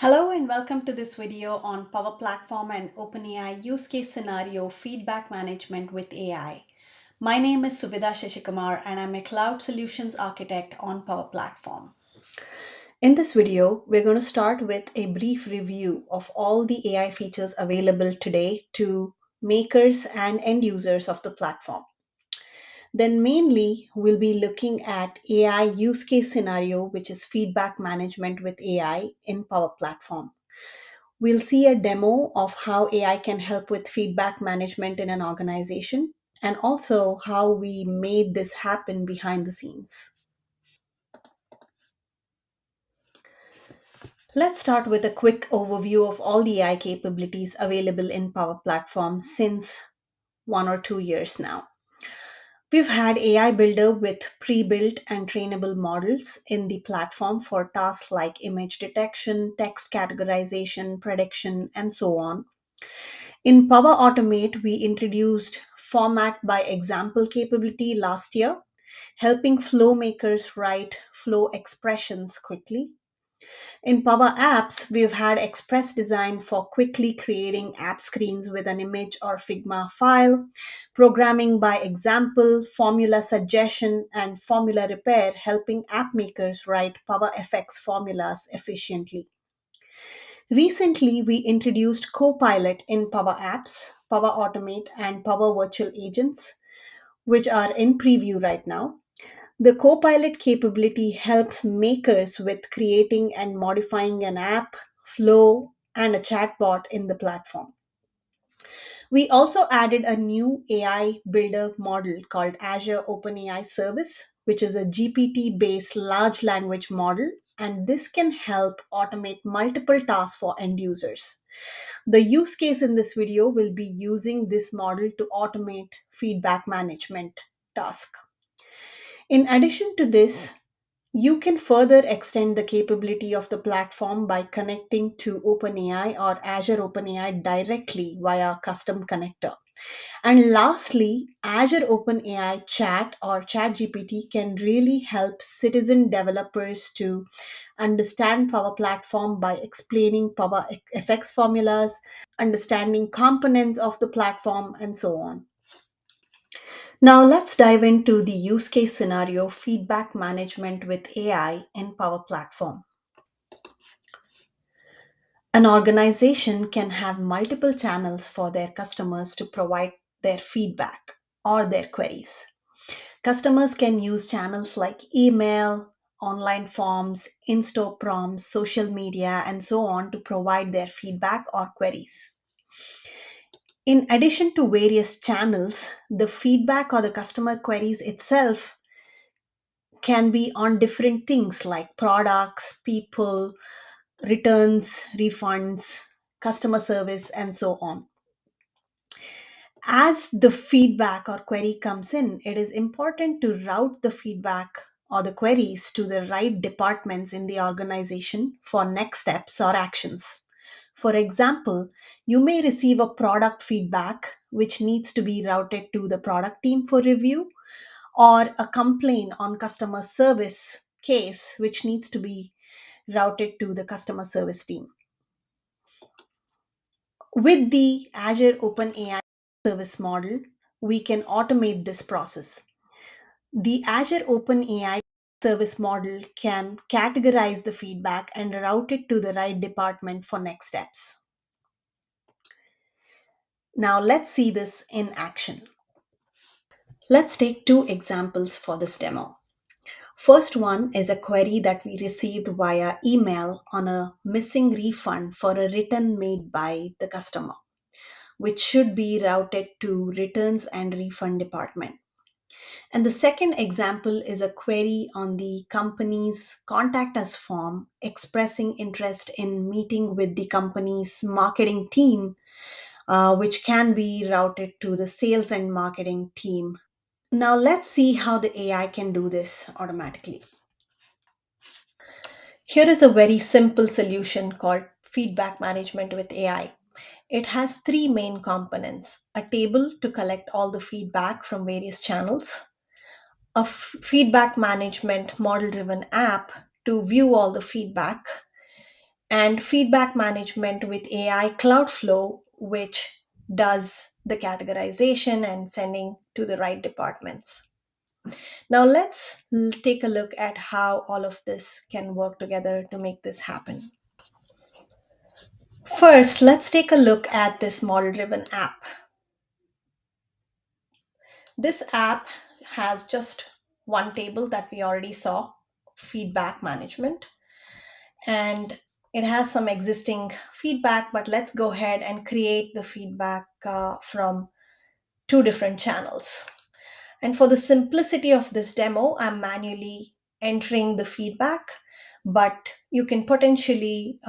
Hello and welcome to this video on Power Platform and OpenAI use case scenario feedback management with AI. My name is Subhida Shashikumar and I'm a cloud solutions architect on Power Platform. In this video, we're going to start with a brief review of all the AI features available today to makers and end users of the platform. Then mainly we'll be looking at AI use case scenario, which is feedback management with AI in Power Platform. We'll see a demo of how AI can help with feedback management in an organization and also how we made this happen behind the scenes. Let's start with a quick overview of all the AI capabilities available in Power Platform since 1 or 2 years now. We've had AI Builder with pre-built and trainable models in the platform for tasks like image detection, text categorization, prediction, and so on. In Power Automate, we introduced format by example capability last year, helping flow makers write flow expressions quickly. In Power Apps, we've had Express Design for quickly creating app screens with an image or Figma file, programming by example, formula suggestion, and formula repair, helping app makers write Power FX formulas efficiently. Recently, we introduced Copilot in Power Apps, Power Automate, and Power Virtual Agents, which are in preview right now. The Copilot capability helps makers with creating and modifying an app, flow, and a chatbot in the platform. We also added a new AI builder model called Azure OpenAI Service, which is a GPT based large language model, and this can help automate multiple tasks for end users. The use case in this video will be using this model to automate feedback management task. In addition to this, you can further extend the capability of the platform by connecting to OpenAI or Azure OpenAI directly via custom connector. And lastly, Azure OpenAI Chat or ChatGPT can really help citizen developers to understand Power Platform by explaining Power FX formulas, understanding components of the platform, and so on. Now let's dive into the use case scenario feedback management with AI in Power Platform. An organization can have multiple channels for their customers to provide their feedback or their queries. Customers can use channels like email, online forms, in-store prompts, social media, and so on to provide their feedback or queries. In addition to various channels, the feedback or the customer queries itself can be on different things like products, people, returns, refunds, customer service, and so on. As the feedback or query comes in, it is important to route the feedback or the queries to the right departments in the organization for next steps or actions. For example, you may receive a product feedback which needs to be routed to the product team for review, or a complaint on customer service case which needs to be routed to the customer service team. With the Azure OpenAI service model, we can automate this process. The Azure OpenAI service model can categorize the feedback and route it to the right department for next steps. Now let's see this in action. Let's take two examples for this demo. First one is a query that we received via email on a missing refund for a return made by the customer, which should be routed to returns and refund department. And the second example is a query on the company's contact us form expressing interest in meeting with the company's marketing team, which can be routed to the sales and marketing team. Now let's see how the AI can do this automatically. Here is a very simple solution called feedback management with AI. It has three main components: a table to collect all the feedback from various channels, a feedback management model driven app to view all the feedback, and feedback management with AI Cloudflow, which does the categorization and sending to the right departments. Now let's take a look at how all of this can work together to make this happen. First, let's take a look at this model driven app. This app has just one table that we already saw, feedback management, and it has some existing feedback, but let's go ahead and create the feedback from two different channels. And for the simplicity of this demo, I'm manually entering the feedback, but you can potentially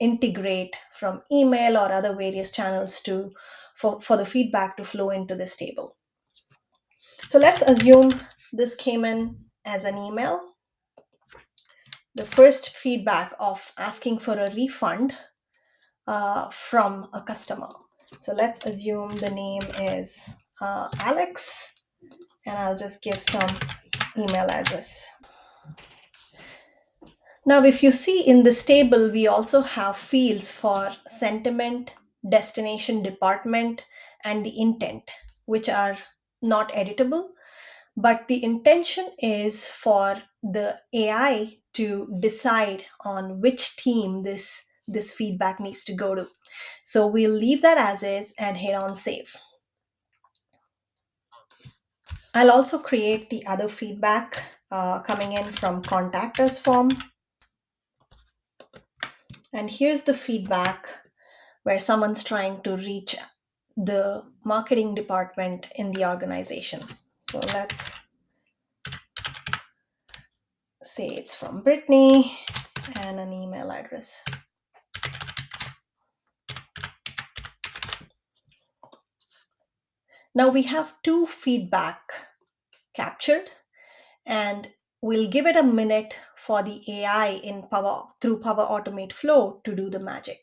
integrate from email or other various channels for the feedback to flow into this table. So let's assume this came in as an email. The first feedback of asking for a refund from a customer. So let's assume the name is Alex, and I'll just give some email address. Now, if you see in this table, we also have fields for sentiment, destination department, and the intent, which are not editable, but the intention is for the AI to decide on which team this feedback needs to go to. So we'll leave that as is and hit on save. I'll also create the other feedback coming in from contact us form. And here's the feedback where someone's trying to reach the marketing department in the organization. So let's say it's from Brittany and an email address. Now we have two feedback captured, and we'll give it a minute for the AI in through Power Automate Flow to do the magic.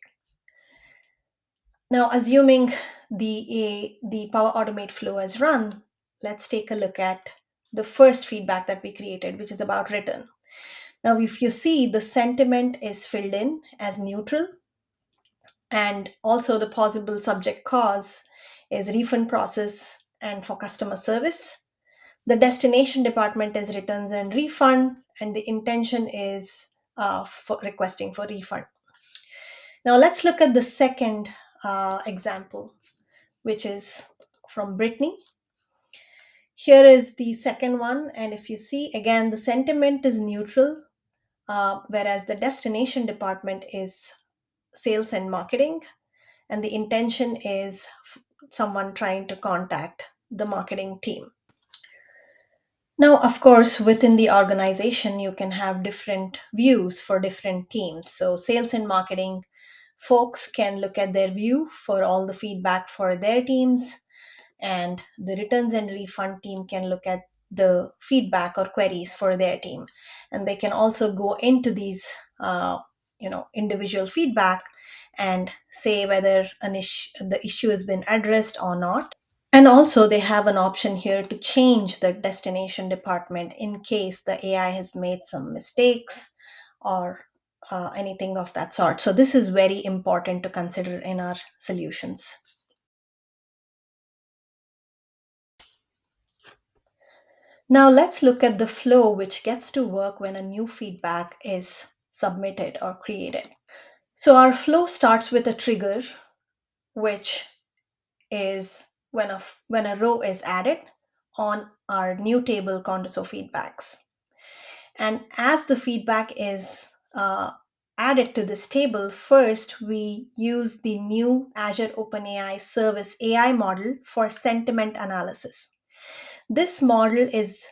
Now, assuming the Power Automate Flow has run, let's take a look at the first feedback that we created, which is about return. Now, if you see, the sentiment is filled in as neutral, and also the possible subject cause is refund process and for customer service. The destination department is returns and refund, and the intention is for requesting for refund. Now let's look at the second example, which is from Brittany. Here is the second one, and if you see, again, the sentiment is neutral, whereas the destination department is sales and marketing, and the intention is someone trying to contact the marketing team. Now, of course, within the organization, you can have different views for different teams. So sales and marketing folks can look at their view for all the feedback for their teams, and the returns and refund team can look at the feedback or queries for their team. And they can also go into these individual feedback and say whether the issue has been addressed or not. And also they have an option here to change the destination department in case the AI has made some mistakes or anything of that sort. So this is very important to consider in our solutions. Now let's look at the flow which gets to work when a new feedback is submitted or created. So our flow starts with a trigger, which is when a row is added on our new table Contoso feedbacks. And as the feedback is added to this table, first we use the new Azure OpenAI Service AI model for sentiment analysis. This model is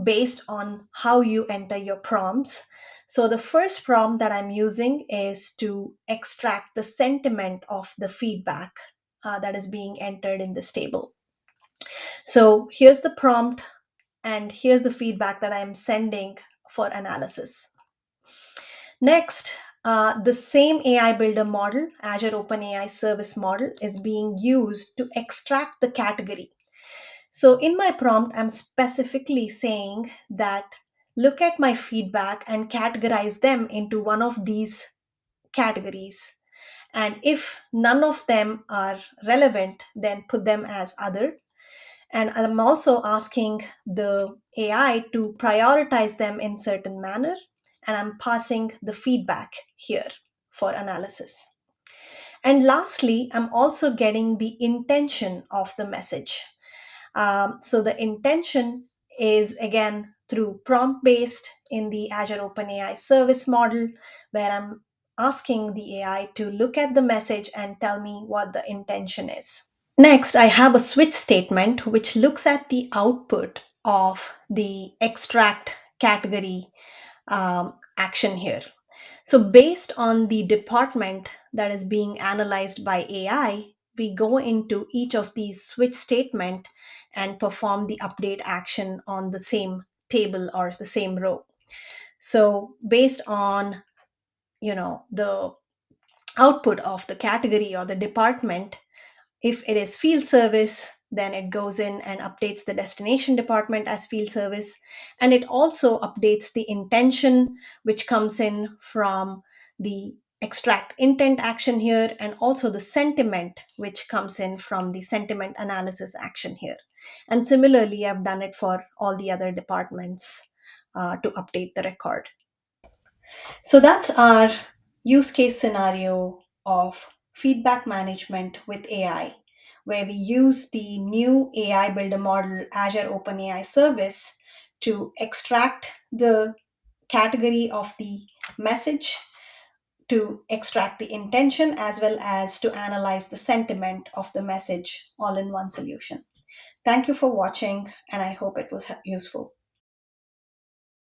based on how you enter your prompts. So the first prompt that I'm using is to extract the sentiment of the feedback that is being entered in this table. So here's the prompt, and here's the feedback that I'm sending for analysis. Next, the same AI Builder model, Azure OpenAI Service model, is being used to extract the category. So in my prompt, I'm specifically saying that look at my feedback and categorize them into one of these categories. And if none of them are relevant, then put them as other. And I'm also asking the AI to prioritize them in certain manner, and I'm passing the feedback here for analysis. And lastly, I'm also getting the intention of the message. So the intention is again through prompt based in the Azure OpenAI service model, where I'm asking the AI to look at the message and tell me what the intention is. Next, I have a switch statement which looks at the output of the extract category action here. So, based on the department that is being analyzed by AI, we go into each of these switch statement and perform the update action on the same table or the same row. So, based on the output of the category or the department, if it is field service, then it goes in and updates the destination department as field service. And it also updates the intention, which comes in from the extract intent action here, and also the sentiment, which comes in from the sentiment analysis action here. And similarly, I've done it for all the other departments to update the record. So that's our use case scenario of feedback management with AI, where we use the new AI builder model, Azure OpenAI service, to extract the category of the message, to extract the intention, as well as to analyze the sentiment of the message all in one solution. Thank you for watching, and I hope it was useful.